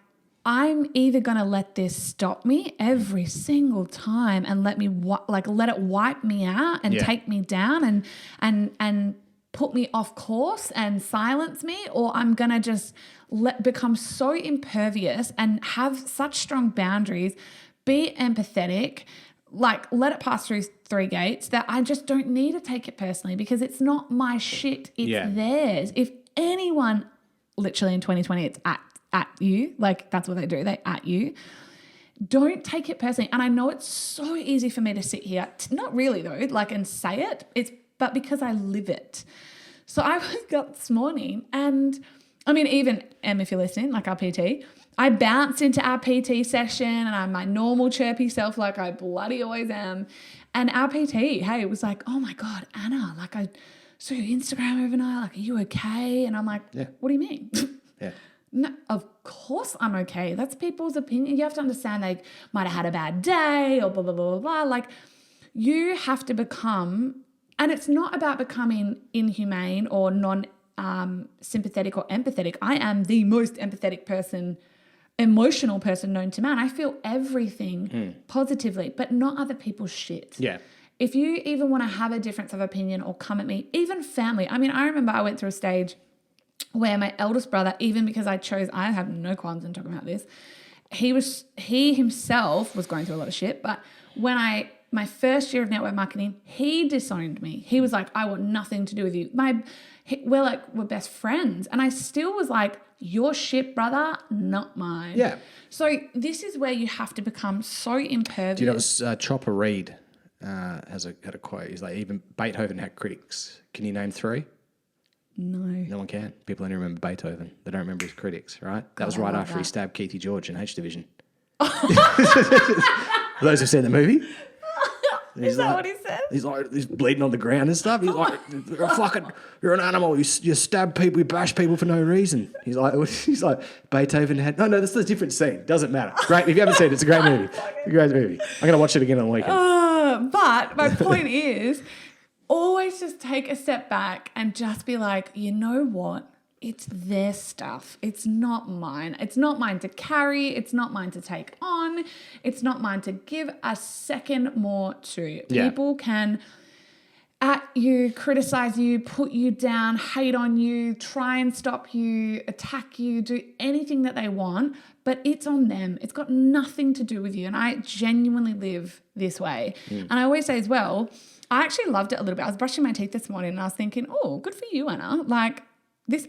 I'm either going to let this stop me every single time and let it wipe me out and take me down and put me off course and silence me, or I'm going to just become so impervious and have such strong boundaries, be empathetic, let it pass through 3 gates, that I just don't need to take it personally because it's not my shit, it's theirs. If anyone, literally in 2020, it's at you, that's what they do, they at you. Don't take it personally. And I know it's so easy for me to sit here, not really though, and say it, but because I live it. So I woke up this morning and even Em, if you're listening, our PT, I bounced into our PT session and I'm my normal chirpy self like I bloody always am. And our PT, hey, it was like, oh my God, Anna, I saw your Instagram overnight, are you okay? And I'm like, what do you mean? Yeah. No, of course I'm okay. That's people's opinion. You have to understand they might have had a bad day or blah, blah, blah, blah, blah. You have to become, and it's not about becoming inhumane or non-sympathetic or empathetic. I am the most empathetic person emotional person known to man. I feel everything positively, but not other people's shit. Yeah. If you even want to have a difference of opinion or come at me, even family. I mean, I remember I went through a stage where my eldest brother, even because I have no qualms in talking about this, he himself was going through a lot of shit. But when my first year of network marketing, he disowned me. He was like, I want nothing to do with you. We're best friends. And I still was like, your shit, brother, not mine. Yeah. So this is where you have to become so impervious. Do you know, it was Chopper Reed had a quote. He's like, even Beethoven had critics. Can you name 3? No. No one can. People only remember Beethoven. They don't remember his critics, right? That was right after he stabbed Keithy George in H Division. For those who've seen the movie. Is that what he said? He's bleeding on the ground and stuff. He's like, you're an animal. You stab people, you bash people for no reason. He's like, Beethoven had. No, that's a different scene. Doesn't matter. Great. If you haven't seen it, it's a great movie. It's a great movie. I'm going to watch it again on the weekend. But my point is, always just take a step back and just be like, you know what? It's their stuff. It's not mine. It's not mine to carry. It's not mine to take on. It's not mine to give a second more to. Yeah. People can at you, criticize you, put you down, hate on you, try and stop you, attack you, do anything that they want, but it's on them. It's got nothing to do with you. And I genuinely live this way. And I always say as well, I actually loved it a little bit. I was brushing my teeth this morning and I was thinking, oh, good for you, Anna. Like,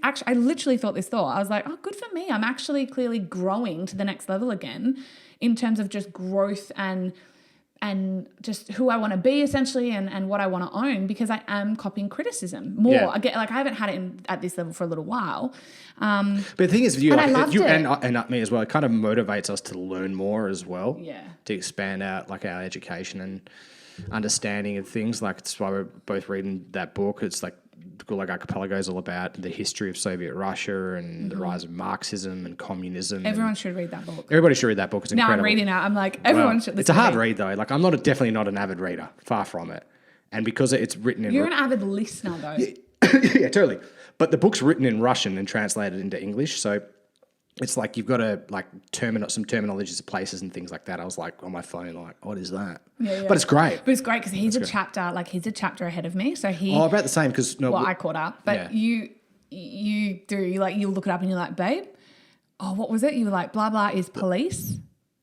I literally thought this thought. I was like, oh, good for me. I'm actually clearly growing to the next level again in terms of just growth and just who I want to be essentially and what I want to own, because I am copying criticism more. Yeah. Again, like I haven't had it at this level for a little while. But the thing is, you, and I loved it. and me as well, it kind of motivates us to learn more as well. Yeah. To expand out like our education and understanding of things. Like it's why we're both reading that book. It's like Gulag Archipelago is all about the history of Soviet Russia and the rise of Marxism and communism. Everyone should read that book. Everybody should read that book. It's incredible. Now I'm reading it. I'm like, everyone should listen. It's a hard read though. Like I'm definitely not an avid reader. Far from it. And because it's written in... You're an avid listener though. Yeah, totally. But the book's written in Russian and translated into English. So it's like you've got to like some terminologies of places and things like that. I was like on my phone, like, what is that? Yeah. But it's great. But it's great because he's a chapter ahead of me. So he... Oh, about the same because... I caught up. But you look it up and you're like, babe, oh, what was it? You were like, blah, blah is police.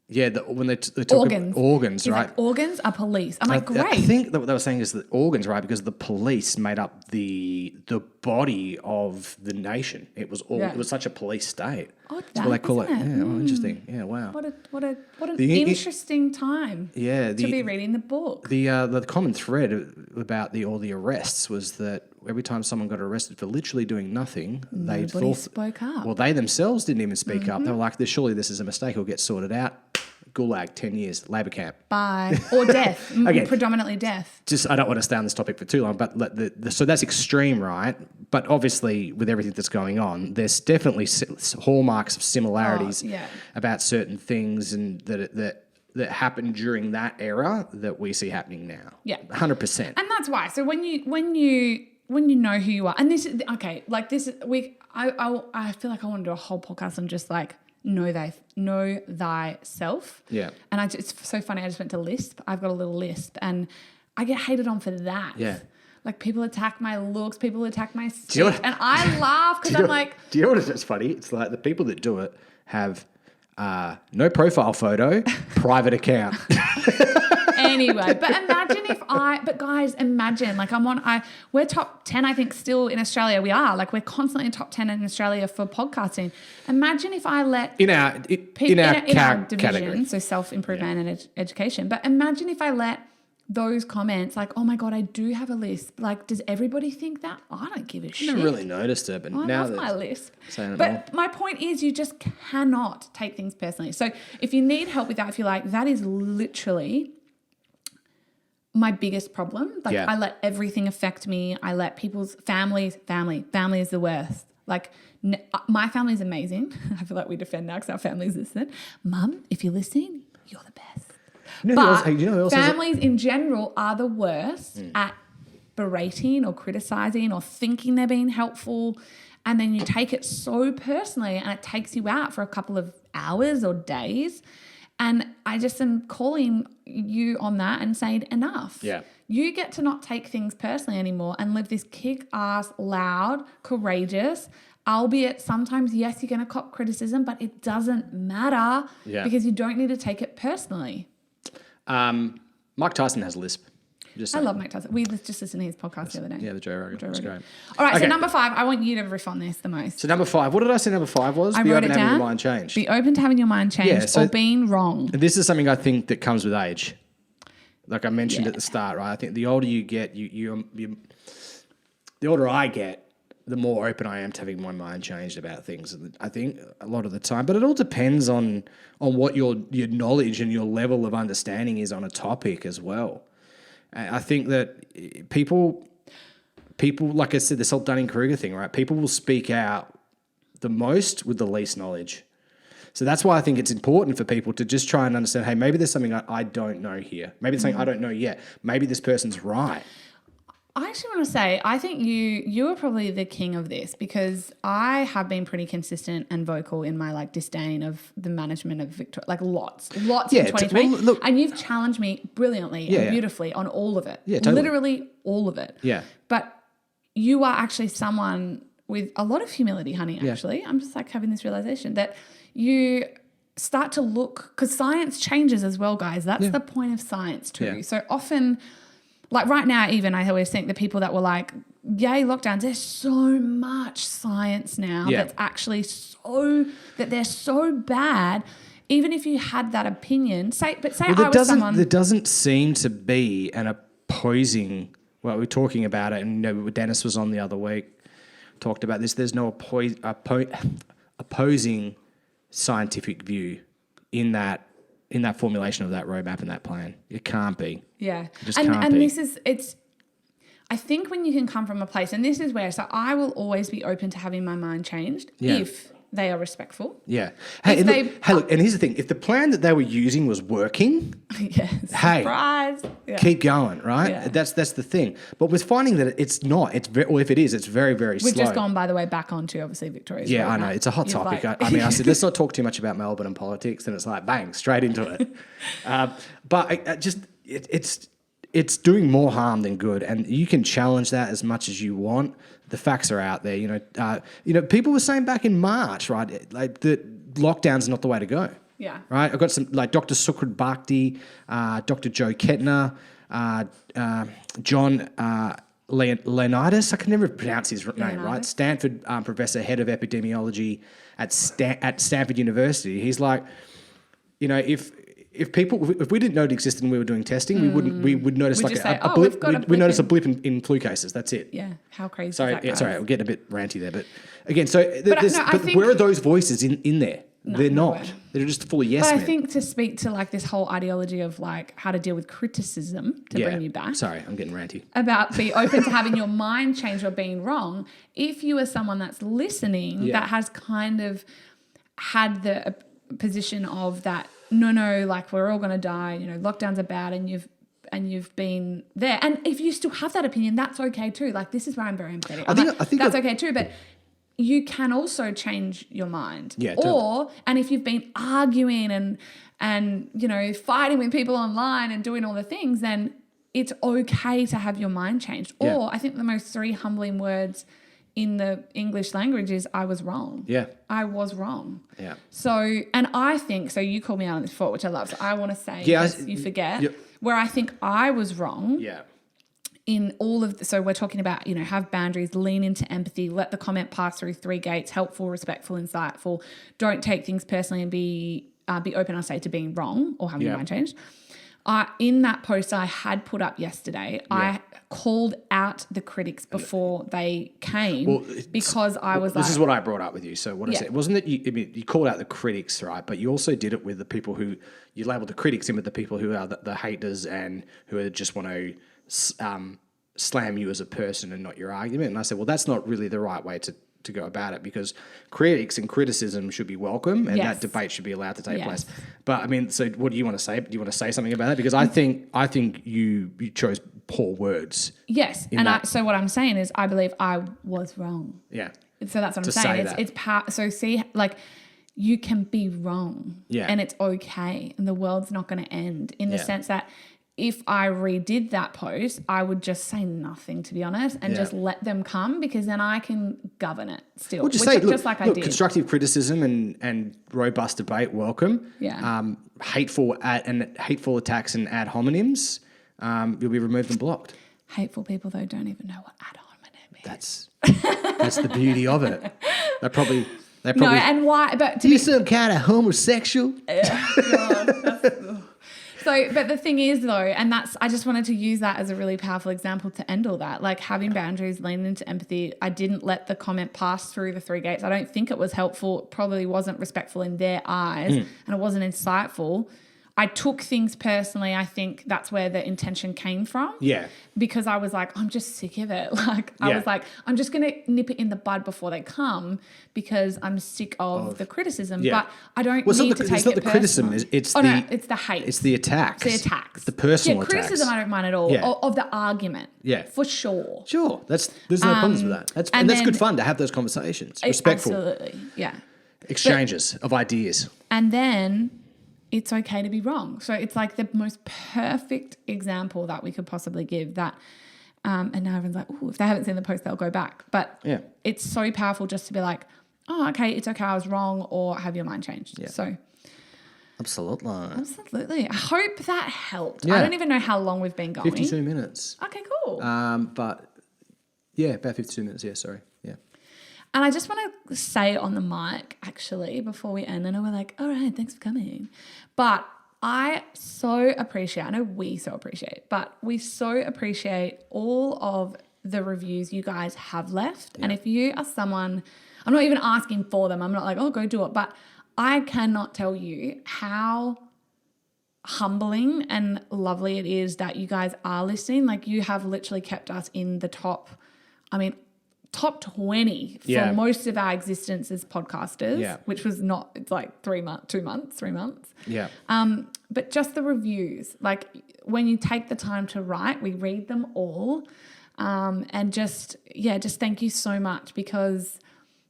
Yeah, when they talk organs, he's right? Like, organs are police. I'm like, great. I think that what they were saying is that organs, right? Because the police made up the body of the nation. It was it was such a police state. Oh, that's what they call it. Yeah, interesting. Yeah, wow. What an interesting time. Yeah, to be reading the book. The common thread about all the arrests was that every time someone got arrested for literally doing nothing, nobody spoke up. Well, they themselves didn't even speak up. They were like, surely this is a mistake. It'll get sorted out. Gulag, 10 years, labour camp. Bye. Or death. Again, predominantly death. I don't want to stay on this topic for too long, but so that's extreme, right? But obviously, with everything that's going on, there's definitely hallmarks of similarities about certain things and that happened during that era that we see happening now. Yeah. 100%. And that's why. So when you know who you are, and this is, okay, like this is, I feel like I want to do a whole podcast on just like, know thyself. Yeah. And it's so funny. I just went to Lisp. I've got a little Lisp and I get hated on for that. Yeah. Like people attack my looks, people attack my speech, and I laugh because I'm like... Do you know what is funny? It's like the people that do it have no profile photo, private account. Anyway, but guys, imagine, like we're top 10, I think still in Australia. We are, like we're constantly in top 10 in Australia for podcasting. Imagine if I let... In our division, category. So self-improvement and education. But imagine if I let those comments like, oh my God, I do have a Lisp. Like, does everybody think that? I don't give a shit. I never really noticed it, but now love my Lisp. But my point is you just cannot take things personally. So if you need help with that, if you're like, that is literally... my biggest problem. Like I let everything affect me. I let people's family is the worst. Like my family is amazing. I feel like we defend now because our family's listening. Mum, if you're listening, you're the best. Families in general are the worst at berating or criticizing or thinking they're being helpful. and then you take it so personally and it takes you out for a couple of hours or days. And I just am calling you on that and saying enough. Yeah. You get to not take things personally anymore and live this kick-ass, loud, courageous, albeit sometimes, yes, you're going to cop criticism, but it doesn't matter because you don't need to take it personally. Mike Tyson has a lisp. I love Mike Tyson. We just listened to his podcast the other day. Yeah, the Joe Rogan. That's great. All right, so number 5, I want you to riff on this the most. So number 5, what did I say number 5 was? I Be wrote open it to having down. your mind changed. Be open to having your mind changed or being wrong. And this is something I think that comes with age. Like I mentioned at the start, right? I think the older you get, the older I get, the more open I am to having my mind changed about things. I think a lot of the time, but it all depends on what your knowledge and your level of understanding is on a topic as well. I think that people, like I said, this whole Dunning Kruger thing, right? People will speak out the most with the least knowledge. So that's why I think it's important for people to just try and understand, hey, maybe there's something I don't know here. Maybe there's something I don't know yet. Maybe this person's right. I actually want to say, I think you are probably the king of this because I have been pretty consistent and vocal in my disdain of the management of Victoria, lots in 2020. Well, look, and you've challenged me brilliantly and beautifully on all of it. Yeah, totally. Literally all of it. Yeah. But you are actually someone with a lot of humility, honey, actually. I'm just having this realization that you start to look, because science changes as well, guys. That's the point of science too. Yeah. So often, right now even, I always think the people that were yay, lockdowns, there's so much science now that's actually that they're so bad. Even if you had that opinion, there doesn't seem to be an opposing, we're talking about it, and Dennis was on the other week, talked about this, there's no opposing scientific view in that formulation of that roadmap and that plan. It can't be. Yeah. And this is, I think when you can come from a place, and this is where, so I will always be open to having my mind changed if they are respectful. Yeah. Hey, look, and here's the thing. If the plan that they were using was working, surprise. Keep going, right? Yeah. That's the thing. But we're finding that it's not. Or if it is, it's very, very slow. We've just gone, by the way, back onto, obviously, Victoria's. Yeah, I know. It's a hot topic. I said, let's not talk too much about Melbourne and politics. And it's bang, straight into it. But it's doing more harm than good. And you can challenge that as much as you want. The facts are out there. People were saying back in March, right, that lockdown's not the way to go. Yeah. Right? I've got some, Dr. Sukrad Bhakti, Dr. Joe Kettner, John Leonidas, I can never pronounce his name, right? Stanford professor, head of epidemiology at Stanford University. He's if we didn't know it existed and we were doing testing, we would notice a blip. We notice a blip in flu cases. That's it. Yeah, how crazy. Sorry, is that, sorry, I'm getting a bit ranty there, but again, think, where are those voices in there? No, they're not. Nowhere. They're just full of yes men. men. But I think to speak to this whole ideology of how to deal with criticism to bring you back. Sorry, I'm getting ranty. About be open to having your mind changed or being wrong. If you are someone that's listening that has kind of had the position of that, no, we're all going to die, lockdowns are bad and you've been there. And if you still have that opinion, that's okay too. This is where I'm very empathetic. I think that's okay too, but you can also change your mind. Yeah, totally. And if you've been arguing and fighting with people online and doing all the things, then it's okay to have your mind changed. Yeah. Or I think the most 3 humbling words in the English language is I was wrong. Yeah. I was wrong. Yeah. So, and I think, so you called me out on this before, which I love. So I want to say, you forget, where I think I was wrong. Yeah. In all of so we're talking about, have boundaries, lean into empathy, let the comment pass through 3 gates, helpful, respectful, insightful, don't take things personally and be open, I say, to being wrong or having your mind changed. In that post I had put up yesterday, I called out the critics before they came because I was this is what I brought up with you. So what I said, wasn't that you called out the critics, right? But you also did it with the people who, you labelled the critics in with the people who are the haters and who just want to slam you as a person and not your argument. And I said, well, that's not really the right way to go about it, because critics and criticism should be welcome and that debate should be allowed to take place. But so what do you want to say? Do you want to say something about that? Because I think you chose poor words. Yes. And so what I'm saying is I believe I was wrong. Yeah. So that's what to I'm saying. say that. So see, like, you can be wrong, Yeah. and it's okay, and the world's not going to end in the sense that if I redid that post, I would just say nothing, to be honest, and just let them come, because then I can govern it still. Well, just say, look, constructive criticism and robust debate, welcome. Yeah. Hateful attacks and ad hominems, you'll be removed and blocked. Hateful people, though, don't even know what ad hominem is. That's the beauty of it. They probably no, and why? But you're some kind of homosexual. So, but the thing is, though, and I just wanted to use that as a really powerful example to end all that. Like, having boundaries, leaning into empathy. I didn't let the comment pass through the 3 gates. I don't think it was helpful. It probably wasn't respectful in their eyes, and it wasn't insightful. I took things personally. I think that's where the intention came from. Yeah. Because I was like, I'm just sick of it. Like, I was like, I'm just going to nip it in the bud before they come, because I'm sick of the criticism. Yeah. But I don't need to take it It's not the criticism. it's the hate. It's the attacks. It's the attacks. The personal attacks. Criticism I don't mind at all. Yeah. Of the argument. Yeah. For sure. Sure. There's no problems with that. That's good fun to have those conversations. Respectful. Absolutely. Yeah. Exchanges of ideas. And then it's okay to be wrong. So it's like the most perfect example that we could possibly give that. And now everyone's like, oh, if they haven't seen the post, they'll go back. But it's so powerful just to be like, oh, okay, it's okay, I was wrong, or have your mind changed. Yeah. So Absolutely. I hope that helped. Yeah. I don't even know how long we've been going. 52 minutes. Okay, cool. But yeah, about 52 minutes. Yeah, sorry. Yeah. And I just want to say on the mic, actually, before we end, I know we're like, all right, thanks for coming. But I so appreciate, I know we so appreciate, but we so appreciate all of the reviews you guys have left. Yeah. And if you are someone, I'm not even asking for them. I'm not like, oh, go do it. But I cannot tell you how humbling and lovely it is that you guys are listening. Like, you have literally kept us in the top 20 for most of our existence as podcasters, which was not, it's like 3 months. Yeah. But just the reviews, like, when you take the time to write, we read them all. And just thank you so much, because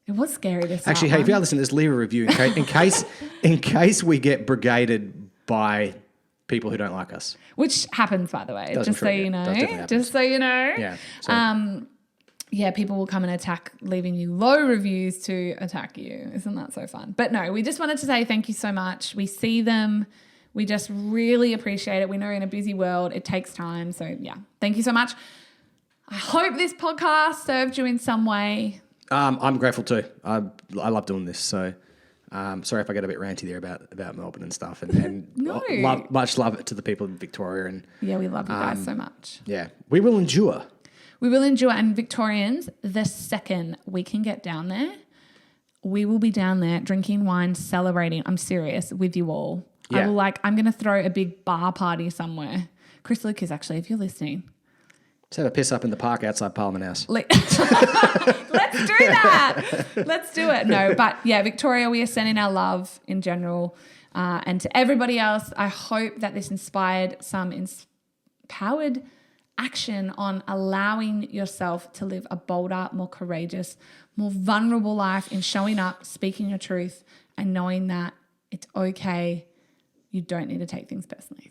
it was scary to start. Actually, hey, if you're listening to this, leave a review in case we get brigaded by people who don't like us. Which happens, by the way, just so you know. Yeah. Yeah, people will come and attack, leaving you low reviews to attack you. Isn't that so fun? But no, we just wanted to say thank you so much. We see them. We just really appreciate it. We know in a busy world, it takes time. So yeah, thank you so much. I hope this podcast served you in some way. I'm grateful too. I love doing this. So sorry if I get a bit ranty there about Melbourne and stuff. And no. Much love to the people in Victoria. And yeah, we love you guys so much. Yeah, we will endure. We will endure. And Victorians, the second we can get down there, we will be down there drinking wine, celebrating. I'm serious, with you all. Yeah. I'm going to throw a big bar party somewhere. Chris Lucas, actually, if you're listening. Let's have a piss up in the park outside Parliament House. Let's do that. Let's do it. No, but yeah, Victoria, we are sending our love in general. And to everybody else, I hope that this inspired some empowered action on allowing yourself to live a bolder, more courageous, more vulnerable life in showing up, speaking your truth, and knowing that it's okay. You don't need to take things personally.